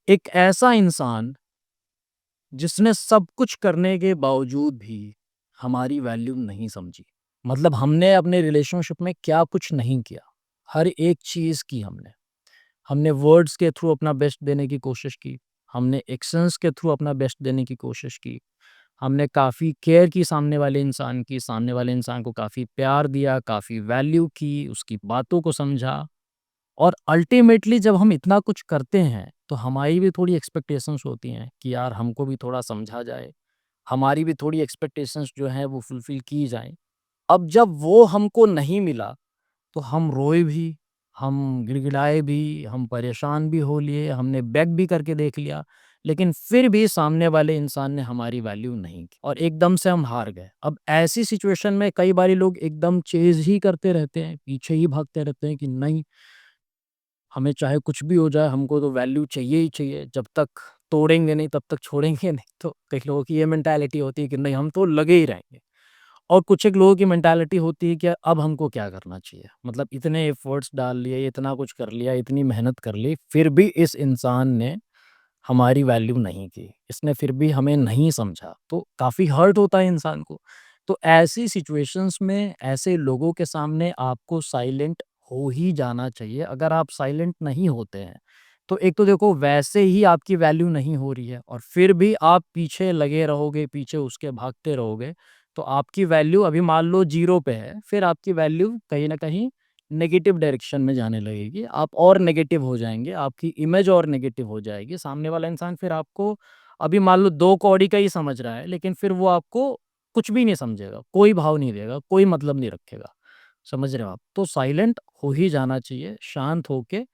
एक ऐसा इंसान जिसने सब कुछ करने के बावजूद भी हमारी वैल्यू नहीं समझी। मतलब हमने अपने रिलेशनशिप में क्या कुछ नहीं किया, हर एक चीज़ की हमने। हमने वर्ड्स के थ्रू अपना बेस्ट देने की कोशिश की, हमने एक्शंस के थ्रू अपना बेस्ट देने की कोशिश की, हमने काफ़ी केयर की सामने वाले इंसान को काफ़ी प्यार दिया, काफ़ी वैल्यू की, उसकी बातों को समझा। और अल्टीमेटली जब हम इतना कुछ करते हैं, तो हमारी भी थोड़ी एक्सपेक्टेशंस होती हैं कि यार हमको भी थोड़ा समझा जाए, हमारी भी थोड़ी एक्सपेक्टेशंस जो हैं वो फुलफ़िल की जाएँ। अब जब वो हमको नहीं मिला, तो हम रोए भी, हम गिड़गिड़ाए भी, हम परेशान भी हो लिए, हमने बेग भी करके देख लिया, लेकिन फिर भी सामने वाले इंसान ने हमारी वैल्यू नहीं की और एकदम से हम हार गए। अब ऐसी सिचुएशन में कई बारी लोग एकदम चेज़ ही करते रहते हैं, पीछे ही भागते रहते हैं कि नहीं, हमें चाहे कुछ भी हो जाए, हमको तो वैल्यू चाहिए ही चाहिए, जब तक तोड़ेंगे नहीं तब तक छोड़ेंगे नहीं। तो कई लोगों की ये मेंटालिटी होती है कि नहीं, हम तो लगे ही रहेंगे। और कुछ एक लोगों की मेंटालिटी होती है कि अब हमको क्या करना चाहिए? मतलब इतने एफर्ट्स डाल लिए, इतना कुछ कर लिया, इतनी मेहनत कर ली, फिर भी इस इंसान ने हमारी वैल्यू नहीं की। इसने फिर भी हमें नहीं समझा, तो काफ़ी हर्ट होता है इंसान को। तो ऐसी सिचुएशंस में ऐसे लोगों के सामने आपको साइलेंट हो ही जाना चाहिए। अगर आप साइलेंट नहीं होते हैं, तो एक तो देखो वैसे ही आपकी वैल्यू नहीं हो रही है और फिर भी आप पीछे लगे रहोगे, पीछे उसके भागते रहोगे, तो आपकी वैल्यू अभी मान लो 0 पे है, फिर आपकी वैल्यू कहीं न कहीं नेगेटिव डायरेक्शन में जाने लगेगी। आप और नेगेटिव हो जाएँगे, आपकी इमेज और नेगेटिव हो जाएगी। सामने वाला इंसान फिर आपको अभी मान लो 2 कौड़ी का ही समझ रहा है, लेकिन फिर वो आपको कुछ भी नहीं समझेगा, कोई भाव नहीं देगा, कोई मतलब नहीं रखेगा। समझ रहे हो आप? तो साइलेंट हो ही जाना चाहिए, शांत होके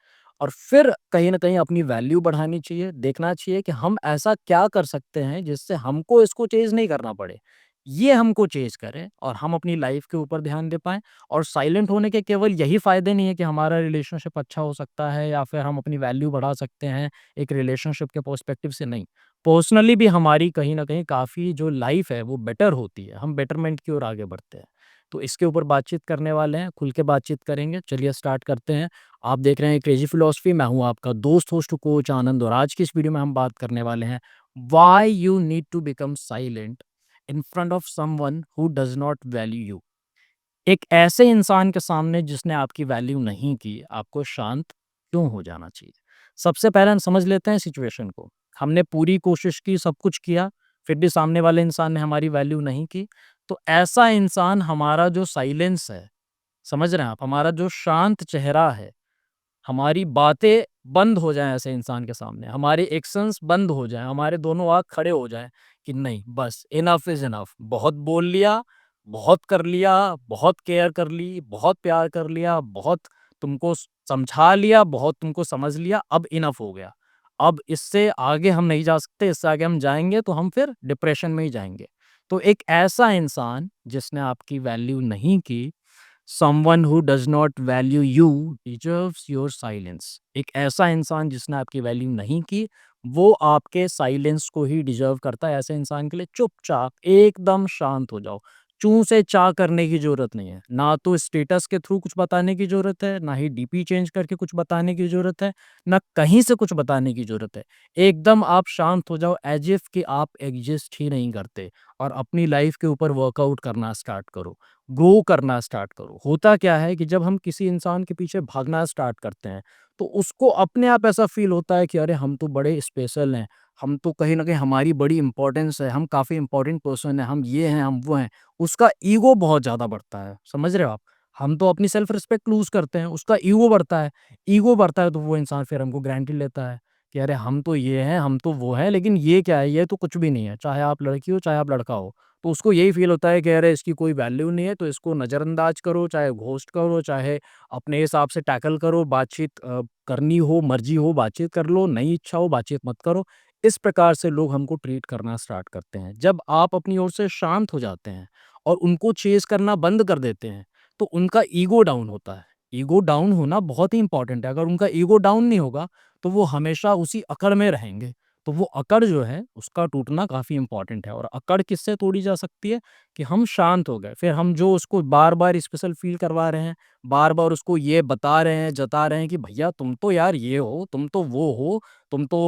और फिर कहीं न कहीं अपनी वैल्यू बढ़ानी चाहिए। देखना चाहिए कि हम ऐसा क्या कर सकते हैं जिससे हमको इसको चेज़ नहीं करना पड़े। ये हमको चेज़ करे और हम अपनी लाइफ़ के ऊपर ध्यान दे पाएँ। और साइलेंट होने के केवल यही फ़ायदे नहीं है कि हमारा रिलेशनशिप अच्छा हो सकता है या फिर हम अपनी वैल्यू बढ़ा सकते हैं एक रिलेशनशिप के पर्सपेक्टिव से, नहीं। पर्सनली भी हमारी कहीं न कहीं काफ़ी जो लाइफ़ है वो बेटर होती है, हम बेटरमेंट की ओर आगे बढ़ते हैं। तो इसके ऊपर बातचीत करने वाले हैं, खुल के बातचीत करेंगे। चलिए स्टार्ट करते हैं। आप देख रहे हैं क्रेज़ी फ़िलॉसफ़ी, मैं हूँ आपका दोस्त, होस्ट, कोच आनंद और आज की इस वीडियो में हम बात करने वाले हैं why you need to become silent in front of someone who does not value you. एक ऐसे इंसान के सामने जिसने आपकी वैल्यू नहीं की, आपको शांत क्यों हो जाना चाहिए? सबसे पहले हम समझ लेते हैं सिचुएशन को। हमने पूरी कोशिश की, सब कुछ किया, फिर भी सामने वाले इंसान ने हमारी वैल्यू नहीं की। तो ऐसा इंसान हमारा जो साइलेंस है, समझ रहे हैं आप? हमारा जो शांत चेहरा है, हमारी बातें बंद हो जाएँ ऐसे इंसान के सामने, हमारे एक्शंस बंद हो जाएँ, हमारे दोनों आँख खड़े हो जाएँ कि नहीं बस इनफ इज़ इनफ, बहुत बोल लिया, बहुत कर लिया, बहुत केयर कर ली, बहुत प्यार कर लिया, बहुत तुमको समझा लिया, बहुत तुमको समझ लिया, अब इनफ हो गया। अब इससे आगे हम नहीं जा सकते, इससे आगे हम जाएँगे तो हम फिर डिप्रेशन में ही जाएँगे। तो एक ऐसा इंसान जिसने आपकी वैल्यू नहीं की, someone who does not value you deserves your silence. एक ऐसा इंसान जिसने आपकी वैल्यू नहीं की, वो आपके साइलेंस को ही डिज़र्व करता है। ऐसे इंसान के लिए चुपचाप एकदम शांत हो जाओ। चूँ से चा करने की ज़रूरत नहीं है। ना तो स्टेटस के थ्रू कुछ बताने की ज़रूरत है, ना ही डीपी चेंज करके कुछ बताने की ज़रूरत है, ना कहीं से कुछ बताने की ज़रूरत है। एकदम आप शांत हो जाओ एज़ इफ कि आप एग्ज़िस्ट ही नहीं करते और अपनी लाइफ़ के ऊपर वर्कआउट करना स्टार्ट करो। ग्रो करना स्टार्ट करो। होता क्या है कि जब हम किसी इंसान के पीछे भागना स्टार्ट करते हैं, तो उसको अपने आप ऐसा फ़ील होता है कि अरे हम तो बड़े स्पेशल हैं, हम तो कहीं न कहीं हमारी बड़ी इम्पोर्टेंस है, हम काफ़ी इम्पोर्टेंट पर्सन हैं, हम ये हैं, हम वो हैं। उसका ईगो बहुत ज़्यादा बढ़ता है, समझ रहे हो आप? हम तो अपनी सेल्फ रिस्पेक्ट लूज़ करते हैं, उसका ईगो बढ़ता है। ईगो बढ़ता है तो वो इंसान फिर हमको ग्रांटेड लेता है कि अरे हम तो ये हैं, हम तो वो हैं, लेकिन ये क्या है? ये तो कुछ भी नहीं है। चाहे आप लड़की हो, चाहे आप लड़का हो। तो उसको यही फ़ील होता है कि अरे इसकी कोई वैल्यू नहीं है, तो इसको नज़रअंदाज करो, चाहे घोस्ट करो, चाहे अपने हिसाब से टैकल करो, बातचीत करनी हो, मर्ज़ी हो बातचीत कर लो, नहीं इच्छा हो बातचीत मत करो। इस प्रकार से लोग हमको ट्रीट करना स्टार्ट करते हैं। जब आप अपनी ओर से शांत हो जाते हैं और उनको चेज़ करना बंद कर देते हैं, तो उनका ईगो डाउन होता है। ईगो डाउन होना बहुत ही इम्पोर्टेंट है, अगर उनका ईगो डाउन नहीं होगा, तो वो हमेशा उसी अकड़ में रहेंगे। तो वो अकड़ जो है उसका टूटना काफ़ी इम्पोर्टेंट है। और अकड़ किससे तोड़ी जा सकती है कि हम शांत हो गए। फिर हम जो उसको बार-बार स्पेशल फ़ील करवा रहे हैं, बार-बार उसको ये बता रहे हैं, जता रहे हैं कि भैया तुम तो यार ये हो, तुम तो वो हो, तुम तो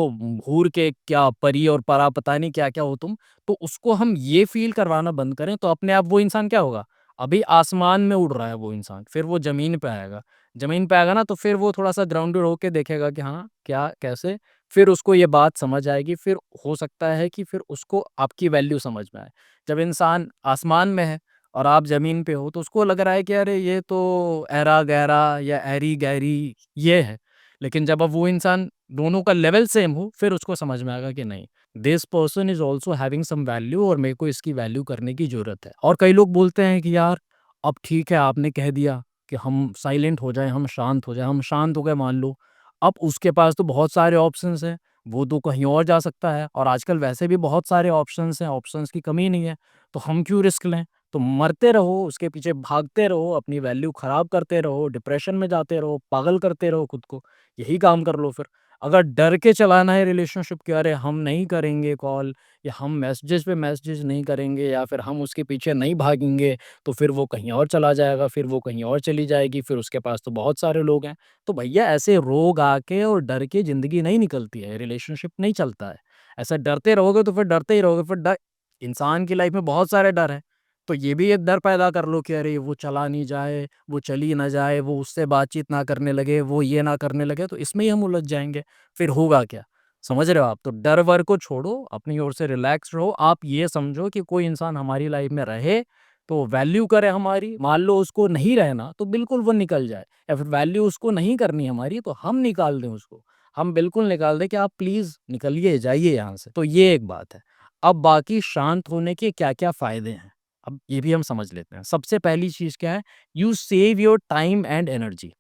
हूर के क्या परी और परा पता नहीं क्या-क्या हो तुम। तो उसको हम ये फ़ील करवाना बंद करें तो अपने आप वो इंसान क्या होगा? अभी आसमान में उड़ रहा है वो इंसान, फिर वो ज़मीन पे आएगा। ज़मीन पे आएगा ना तो फिर वो थोड़ा-सा ग्राउंडेड होके देखेगा कि हाँ, क्या कैसे फिर उसको ये बात समझ आएगी, फिर हो सकता है कि फिर उसको आपकी वैल्यू समझ में आए। जब इंसान आसमान में है और आप ज़मीन पे हो, तो उसको लग रहा है कि अरे ये तो ऐरा-गैरा या ऐरी-गैरी ये है। लेकिन जब अब वो इंसान दोनों का लेवल सेम हो, फिर उसको समझ में आएगा कि नहीं, this person is also having some value और मेरे को इसकी वैल्यू करने की ज़रूरत है। और कई लोग बोलते हैं कि यार, अब ठीक है आपने कह दिया कि हम साइलेंट हो जाएँ, हम शांत हो जाएँ, हम शांत हो गए मान लो। अब उसके पास तो बहुत सारे ऑप्शंस हैं, वो तो कहीं और जा सकता है और आजकल वैसे भी बहुत सारे ऑप्शंस हैं, ऑप्शंस की कमी नहीं है, तो हम क्यों रिस्क लें? तो मरते रहो, उसके पीछे भागते रहो, अपनी वैल्यू खराब करते रहो, डिप्रेशन में जाते रहो, पागल करते रहो खुद को, यही काम कर लो फिर। अगर डर के चलाना है रिलेशनशिप कि अरे हम नहीं करेंगे कॉल या हम मैसेजेस पे मैसेजेस नहीं करेंगे या फिर हम उसके पीछे नहीं भागेंगे, तो फिर वो कहीं और चला जाएगा, फिर वो कहीं और चली जाएगी, फिर उसके पास तो बहुत सारे लोग हैं। तो भैया ऐसे रोग आके और डर के ज़िंदगी नहीं निकलती है, रिलेशनशिप नहीं चलता है। ऐसा डरते रहोगे तो फिर डरते ही रहोगे, फिर डर इंसान की लाइफ में बहुत सारे डर हैं। तो ये भी एक डर पैदा कर लो कि अरे वो चला नहीं जाए, वो चली ना जाए, वो उससे बातचीत ना करने लगे, वो ये ना करने लगे, तो इसमें ही हम उलझ जाएँगे। फिर होगा क्या? समझ रहे हो आप? तो डर-वर को छोड़ो, अपनी ओर से रिलैक्स रहो। आप ये समझो कि कोई इंसान हमारी लाइफ में रहे, तो वैल्यू करे हमारी। मान लो उसको नहीं रहना, तो बिल्कुल वो निकल जाए या फिर वैल्यू उसको नहीं करनी हमारी, तो हम निकाल दें उसको। हम बिल्कुल निकाल दें कि आप प्लीज़ निकलिए, जाइए यहाँ से। तो ये एक बात है। अब बाकी शांत होने के क्या-क्या फ़ायदे हैं? अब ये भी हम समझ लेते हैं। सबसे पहली चीज़ क्या है? You save your time and energy.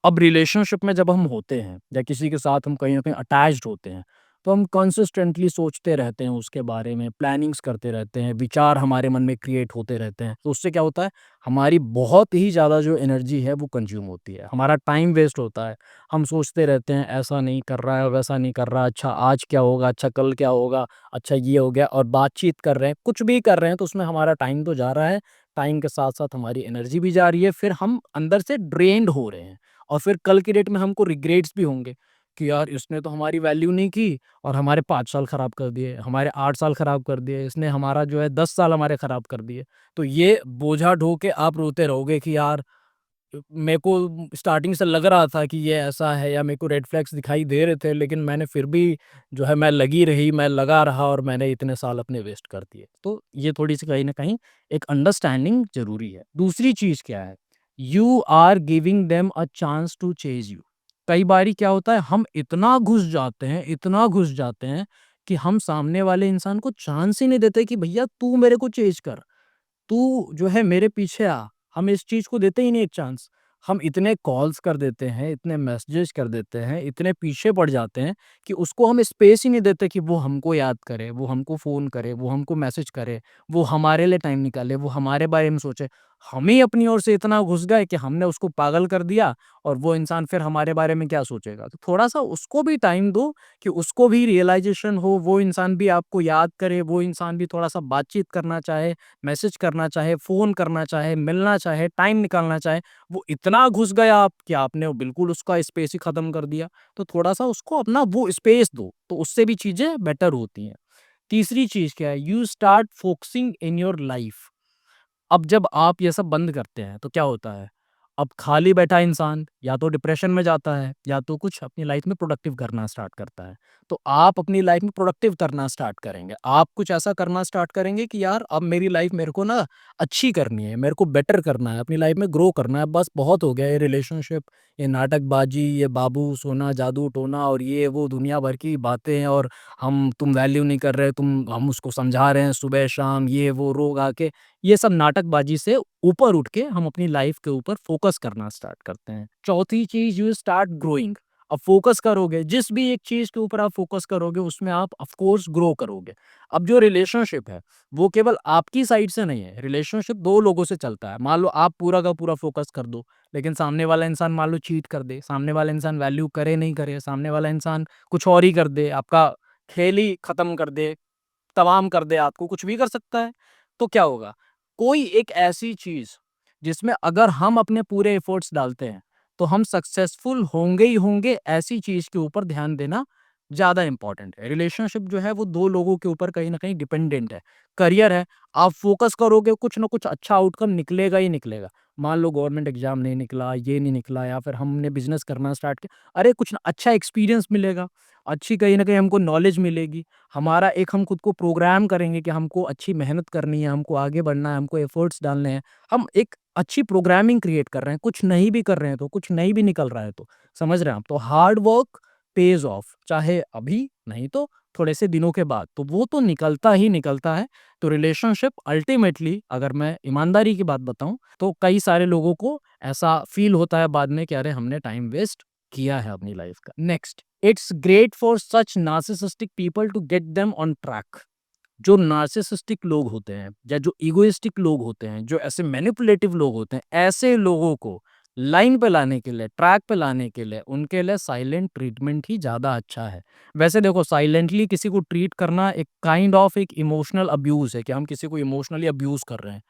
अब रिलेशनशिप में जब हम होते हैं या किसी के साथ हम कहीं न कहीं अटैच्ड होते हैं, तो हम कंसिस्टेंटली सोचते रहते हैं उसके बारे में, प्लानिंग्स करते रहते हैं, विचार हमारे मन में क्रिएट होते रहते हैं। तो उससे क्या होता है, हमारी बहुत ही ज़्यादा जो एनर्जी है वो कंज़्यूम होती है, हमारा टाइम वेस्ट होता है। हम सोचते रहते हैं ऐसा नहीं कर रहा है, वैसा नहीं कर रहा, अच्छा आज क्या होगा, अच्छा कल क्या होगा, अच्छा ये हो गया और बातचीत कर रहे हैं, कुछ भी कर रहे हैं तो उसमें हमारा टाइम तो जा रहा है, टाइम के साथ-साथ हमारी एनर्जी भी जा रही है, फिर हम अंदर से ड्रेन्ड हो रहे हैं। और फिर कल की डेट में हमको रिग्रेट्स भी होंगे कि यार इसने तो हमारी वैल्यू नहीं की और हमारे 5 साल खराब कर दिए, हमारे 8 साल खराब कर दिए, इसने हमारा जो है 10 साल हमारे खराब कर दिए। तो ये बोझा ढो के आप रोते रहोगे कि यार मेरे को स्टार्टिंग से लग रहा था कि ये ऐसा है या मेरे को रेड फ्लैग्स दिखाई दे रहे थे लेकिन मैंने फिर भी जो है मैं लगी रही, मैं लगा रहा और मैंने इतने साल अपने वेस्ट कर दिए। तो ये थोड़ी-सी कहीं न कहीं एक अंडरस्टैंडिंग ज़रूरी है। दूसरी चीज़ क्या है? You are giving them a chance to chase you. कई बारी क्या होता है हम इतना घुस जाते हैं कि हम सामने वाले इंसान को चांस ही नहीं देते कि भैया तू मेरे को चेज़ कर। तू जो है मेरे पीछे आ, हम इस चीज़ को देते ही नहीं एक चांस। हम इतने कॉल्स कर देते हैं, इतने मैसेजेस कर देते हैं, इतने पीछे पड़ जाते हैं कि उसको हम स्पेस ही नहीं देते कि वो हमको याद करे, वो हमको फ़ोन करे, वो हमको मैसेज करे, वो हमारे लिए टाइम निकाले, वो हमारे बारे में सोचे। हम ही अपनी ओर से इतना घुस गए कि हमने उसको पागल कर दिया और वो इंसान फिर हमारे बारे में क्या सोचेगा? तो थोड़ा-सा उसको भी टाइम दो कि उसको भी रियलाइज़ेशन हो, वो इंसान भी आपको याद करे, वो इंसान भी थोड़ा-सा बातचीत करना चाहे, मैसेज करना चाहे, फ़ोन करना चाहे, मिलना चाहे, टाइम निकालना चाहे, वो इतना घुस गया आप कि आपने वो बिल्कुल उसका स्पेस ही ख़त्म कर दिया। तो थोड़ा-सा उसको अपना वो स्पेस दो, तो उससे भी चीज़ें बेटर होती हैं। तीसरी चीज़ क्या है? You start focusing in your life. अब जब आप ये सब बंद करते हैं, तो क्या होता है? अब खाली बैठा इंसान या तो डिप्रेशन में जाता है, या तो कुछ अपनी लाइफ़ में प्रोडक्टिव करना स्टार्ट करता है। तो आप अपनी लाइफ़ में प्रोडक्टिव करना स्टार्ट करेंगे। आप कुछ ऐसा करना स्टार्ट करेंगे कि यार अब मेरी लाइफ़ मेरे को ना अच्छी करनी है, मेरे को बेटर करना है, अपनी लाइफ़ में ग्रो करना है। बस बहुत हो गया ये रिलेशनशिप, ये नाटकबाज़ी, ये बाबू, सोना, जादू, टोना और ये वो दुनिया भर की बातें और हम तुम वैल्यू नहीं कर रहे, हम उसको समझा रहे हैं सुबह-शाम, ये वो रोग आके ये सब नाटकबाजी से ऊपर उठ के हम अपनी लाइफ के ऊपर फोकस करना स्टार्ट करते हैं। चौथी चीज़ यू स्टार्ट ग्रोइंग। अब फोकस करोगे, जिस भी एक चीज़ के ऊपर आप फोकस करोगे उसमें आप ऑफ कोर्स ग्रो करोगे। अब जो रिलेशनशिप है, वो केवल आपकी साइड से नहीं है, रिलेशनशिप 2 लोगों से चलता है। मान लो आप पूरा का पूरा फोकस कर दो, लेकिन सामने वाला इंसान मान लो चीट कर दे, सामने वाला इंसान वैल्यू करे नहीं करे, सामने वाला इंसान कुछ और ही कर दे, आपका खेल ही खत्म कर दे, तमाम कर दे आपको, कुछ भी कर सकता है। तो क्या होगा? कोई एक ऐसी चीज़ जिसमें अगर हम अपने पूरे एफर्ट्स डालते हैं, तो हम सक्सेसफुल होंगे ही होंगे, ऐसी चीज़ के ऊपर ध्यान देना ज़्यादा इम्पोर्टेंट है। रिलेशनशिप जो है वो 2 लोगों के ऊपर कहीं न कहीं डिपेंडेंट है। करियर है, आप फ़ोकस करोगे कुछ न कुछ अच्छा आउटकम निकलेगा ही निकलेगा। मान लो गवर्नमेंट एग्ज़ाम नहीं निकला, ये नहीं निकला या फिर हमने बिज़नेस करना स्टार्ट किया, अरे कुछ न अच्छा एक्सपीरियंस मिलेगा, अच्छी कहीं न कहीं हमको नॉलेज मिलेगी। हमारा एक हम खुद को प्रोग्राम करेंगे कि हमको अच्छी मेहनत करनी है, हमको आगे बढ़ना है, हमको एफर्ट्स डालने हैं। हम एक अच्छी प्रोग्रामिंग क्रिएट कर रहे हैं, कुछ नहीं भी कर रहे हैं तो, कुछ नहीं भी निकल रहा है तो, समझ रहे हैं आप? तो हार्ड वर्क पेज़ ऑफ, चाहे अभी नहीं तो थोड़े से दिनों के बाद, तो वो तो निकलता ही निकलता है। तो रिलेशनशिप अल्टीमेटली अगर मैं ईमानदारी की बात बताऊँ, तो कई सारे लोगों को ऐसा फ़ील होता है बाद में कि अरे हमने टाइम वेस्ट किया है अपनी लाइफ़ का। Next, it's great for such narcissistic people to get them on track. जो नार्सिसिस्टिक लोग होते हैं या जो इगोइस्टिक लोग होते हैं, जो ऐसे मैनिपुलेटिव लोग होते हैं, ऐसे लोगों को लाइन पे लाने के लिए, ट्रैक पे लाने के लिए, उनके लिए साइलेंट ट्रीटमेंट ही ज़्यादा अच्छा है। वैसे देखो, साइलेंटली किसी को ट्रीट करना एक काइंड ऑफ एक इमोशनल अब्यूज़ है कि हम किसी को इमोशनली अब्यूज़ कर रहे हैं।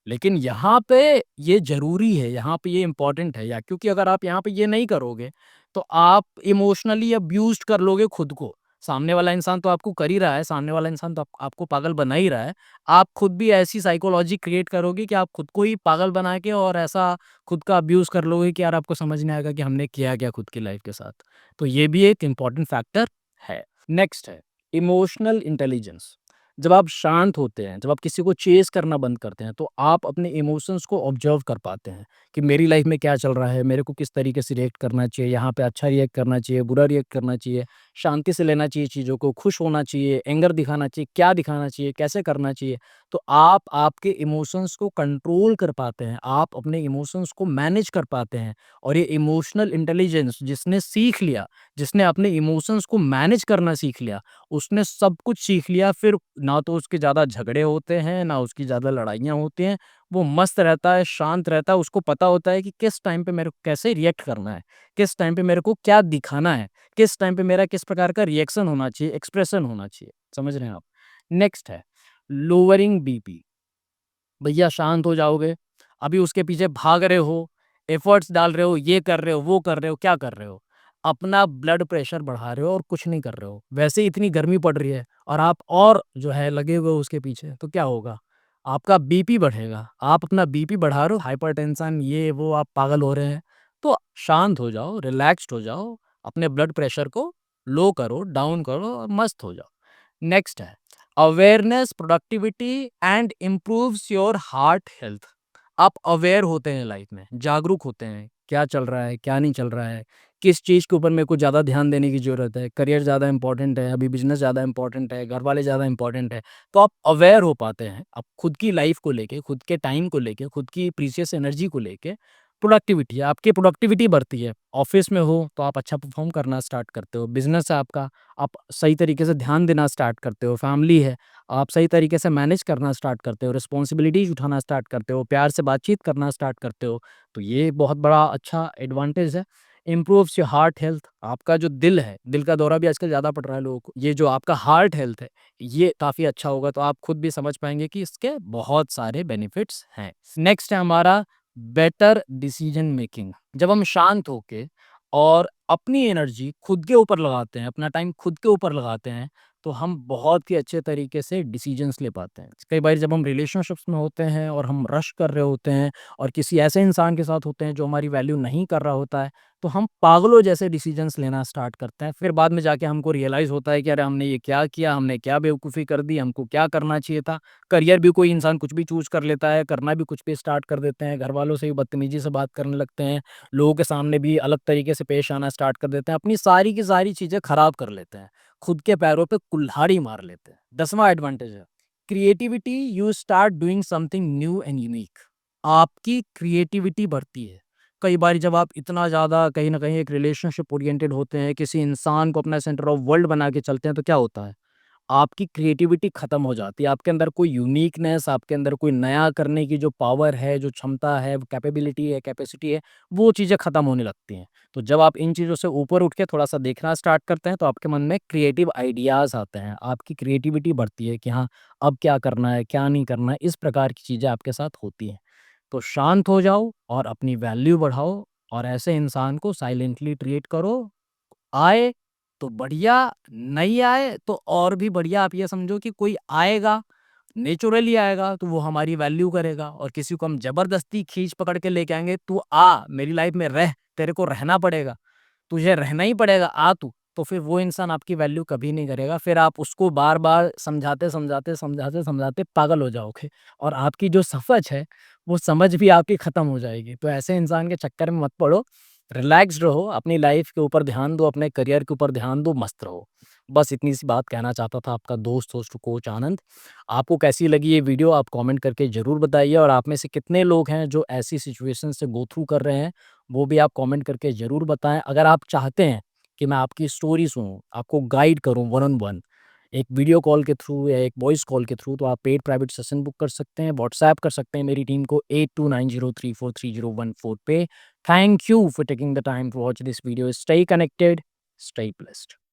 लेकिन यहाँ पे ये ज़रूरी है, यहाँ पे ये इम्पोर्टेंट है, या क्योंकि अगर आप यहाँ पे ये नहीं करोगे, तो आप इमोशनली अब्यूज़्ड कर लोगे खुद को। सामने वाला इंसान तो आपको कर ही रहा है, सामने वाला इंसान तो आपको पागल बना ही रहा है। आप खुद भी ऐसी साइकोलॉजी क्रिएट करोगे कि आप खुद को ही पागल बना के और ऐसा खुद का अब्यूज़ कर लोगे कि यार आपको समझ नहीं आएगा कि हमने किया क्या खुद की लाइफ़ के साथ। तो ये भी एक इम्पोर्टेंट फैक्टर है। नेक्स्ट है इमोशनल इंटेलिजेंस। जब आप शांत होते हैं, जब आप किसी को चेज़ करना बंद करते हैं, तो आप अपने इमोशंस को ऑब्ज़र्व कर पाते हैं कि मेरी लाइफ़ में क्या चल रहा है, मेरे को किस तरीके से रिएक्ट करना चाहिए, यहाँ पे अच्छा रिएक्ट करना चाहिए, बुरा रिएक्ट करना चाहिए, शांति से लेना चाहिए चीज़ों को, खुश होना चाहिए, एंगर दिखाना चाहिए, क्या दिखाना चाहिए, कैसे करना चाहिए। तो आप आपके इमोशंस को कंट्रोल कर पाते हैं, आप अपने इमोशंस को मैनेज कर पाते हैं, और ये इमोशनल इंटेलिजेंस जिसने सीख लिया, जिसने अपने इमोशंस को मैनेज करना सीख लिया, उसने सब कुछ सीख लिया। फिर ना तो उसके ज़्यादा झगड़े होते हैं, ना उसकी ज़्यादा लड़ाइयाँ होती हैं। वो मस्त रहता है, शांत रहता है, उसको पता होता है कि किस टाइम पे मेरे को कैसे रिएक्ट करना है, किस टाइम पे मेरे को क्या दिखाना है, किस टाइम पे मेरा किस प्रकार का रिएक्शन होना चाहिए, एक्सप्रेशन होना चाहिए। समझ रहे हैं आप? नेक्स्ट है लोअरिंग बीपी। भैया शांत हो जाओगे, अभी उसके पीछे भाग रहे हो, एफर्ट्स डाल रहे हो, ये कर रहे हो, वो कर रहे हो, क्या कर रहे हो? अपना ब्लड प्रेशर बढ़ा रहे हो और कुछ नहीं कर रहे हो। वैसे ही इतनी गर्मी पड़ रही है और आप और जो है लगे हुए हो उसके पीछे, तो क्या होगा? आपका बीपी बढ़ेगा। आप अपना बीपी बढ़ा रहे हो, हाइपरटेंशन ये वो आप पागल हो रहे हैं। तो शांत हो जाओ, रिलैक्स्ड हो जाओ, अपने ब्लड प्रेशर को लो करो, डाउन करो और मस्त हो जाओ। नेक्स्ट है awareness, productivity and improves your heart health. आप अवेयर होते हैं लाइफ में, जागरूक होते हैं, क्या चल रहा है, क्या नहीं चल रहा है, किस चीज़ के ऊपर मेरे को ज़्यादा ध्यान देने की ज़रूरत है, करियर ज़्यादा इंपॉर्टेंट है, अभी बिजनेस ज़्यादा इंपॉर्टेंट है, घर वाले ज़्यादा इंपॉर्टेंट है। तो आप अवेयर हो पाते हैं, आप खुद की लाइफ को लेके, खुद के टाइम को लेके, खुद की प्रीशियस एनर्जी को लेके। प्रोडक्टिविटी, आपकी प्रोडक्टिविटी बढ़ती है। ऑफिस में हो तो आप अच्छा परफॉर्म करना स्टार्ट करते हो, बिजनेस है आपका, आप सही तरीके से ध्यान देना स्टार्ट करते हो, फैमिली है, आप सही तरीके से मैनेज करना स्टार्ट करते हो, रिस्पॉन्सिबिलिटीज़ उठाना स्टार्ट करते हो, प्यार से बातचीत करना स्टार्ट करते हो। तो ये बहुत बड़ा अच्छा एडवांटेज है। इम्प्रूव्स योर हार्ट हेल्थ, आपका जो दिल है, दिल का दौरा भी आजकल ज़्यादा पड़ रहा है लोगों को। ये जो आपका हार्ट हेल्थ है, ये काफ़ी अच्छा होगा, तो आप खुद भी समझ पाएँगे कि इसके बहुत सारे बेनिफिट्स हैं। नेक्स्ट है हमारा बेटर डिसीजन मेकिंग। जब हम शांत होके और अपनी एनर्जी खुद के ऊपर लगाते हैं, अपना टाइम खुद के ऊपर लगाते हैं, तो हम बहुत ही अच्छे तरीके से डिसीजंस ले पाते हैं। कई बार जब हम रिलेशनशिप्स में होते हैं और हम रश कर रहे होते हैं और किसी ऐसे इंसान के साथ होते हैं जो हमारी वैल्यू नहीं कर रहा होता है, तो हम पागलों जैसे डिसीजंस लेना स्टार्ट करते हैं। फिर बाद में जाके हमको रियलाइज़ होता है कि अरे हमने ये क्या किया, हमने क्या बेवकूफ़ी कर दी, हमको क्या करना चाहिए था। करियर भी कोई इंसान कुछ भी चूज़ कर लेता है, करना भी कुछ भी स्टार्ट कर देते हैं, घरवालों से भी बदतमीज़ी से बात करने लगते हैं, लोगों के सामने भी अलग तरीके से पेश आना स्टार्ट कर देते हैं, अपनी सारी की सारी चीज़ें खराब कर लेते हैं, खुद के पैरों पे कुल्हाड़ी मार लेते हैं। 10वां एडवांटेज है creativity, you start doing something new and unique. आपकी क्रिएटिविटी बढ़ती है। कई बार जब आप इतना ज़्यादा कहीं न कहीं एक रिलेशनशिप ओरिएंटेड होते हैं, किसी इंसान को अपना सेंटर ऑफ वर्ल्ड बना के चलते हैं, तो क्या होता है? आपकी क्रिएटिविटी खत्म हो जाती है। आपके अंदर कोई यूनिकनेस, आपके अंदर कोई नया करने की जो पावर है, जो क्षमता है, कैपेबिलिटी है, कैपेसिटी है, वो चीज़ें खत्म होने लगती हैं। तो जब आप इन चीज़ों से ऊपर उठ के थोड़ा-सा देखना स्टार्ट करते हैं, तो आपके मन में क्रिएटिव आइडियाज़ आते हैं। आपकी क्रिएटिविटी बढ़ती है कि हाँ, अब क्या करना है, क्या नहीं करना है, इस प्रकार की चीज़ें आपके साथ होती हैं। तो शांत हो जाओ और अपनी वैल्यू बढ़ाओ और ऐसे इंसान को साइलेंटली ट्रीट करो। आए तो बढ़िया, नहीं आए तो और भी बढ़िया। आप ये समझो कि कोई आएगा, नेचुरली आएगा तो वो हमारी वैल्यू करेगा, और किसी को हम ज़बरदस्ती खींच पकड़ के लेके आएँगे, "तू आ, मेरी लाइफ़ में रह, तेरे को रहना पड़ेगा, तुझे रहना ही पड़ेगा, आ तू।" तो फिर वो इंसान आपकी वैल्यू कभी नहीं करेगा। फिर आप उसको बार-बार समझाते पागल हो जाओगे, और आपकी जो समझ है, वो समझ भी आपकी खत्म हो जाएगी। तो ऐसे इंसान के चक्कर में मत पड़ो। रिलैक्स्ड रहो, अपनी लाइफ के ऊपर ध्यान दो, अपने करियर के ऊपर ध्यान दो, मस्त रहो। बस इतनी सी बात कहना चाहता था, आपका दोस्त होस्ट कोच आनंद। आपको कैसी लगी ये वीडियो, आप कमेंट करके ज़रूर बताइए, और आप में से कितने लोग हैं जो ऐसी सिचुएशन से गो थ्रू कर रहे हैं, वो भी आप कमेंट करके ज़रूर बताएँ। अगर आप चाहते हैं कि मैं आपकी स्टोरी सुनूँ, आपको गाइड करूँ वन ऑन वन, एक वीडियो कॉल के थ्रू या एक वॉइस कॉल के थ्रू, तो आप पेड प्राइवेट सेशन बुक कर सकते हैं, व्हाट्सऐप कर सकते हैं मेरी टीम को 8290343014 पे। Thank you for taking the time to watch this video. Stay connected, stay blessed.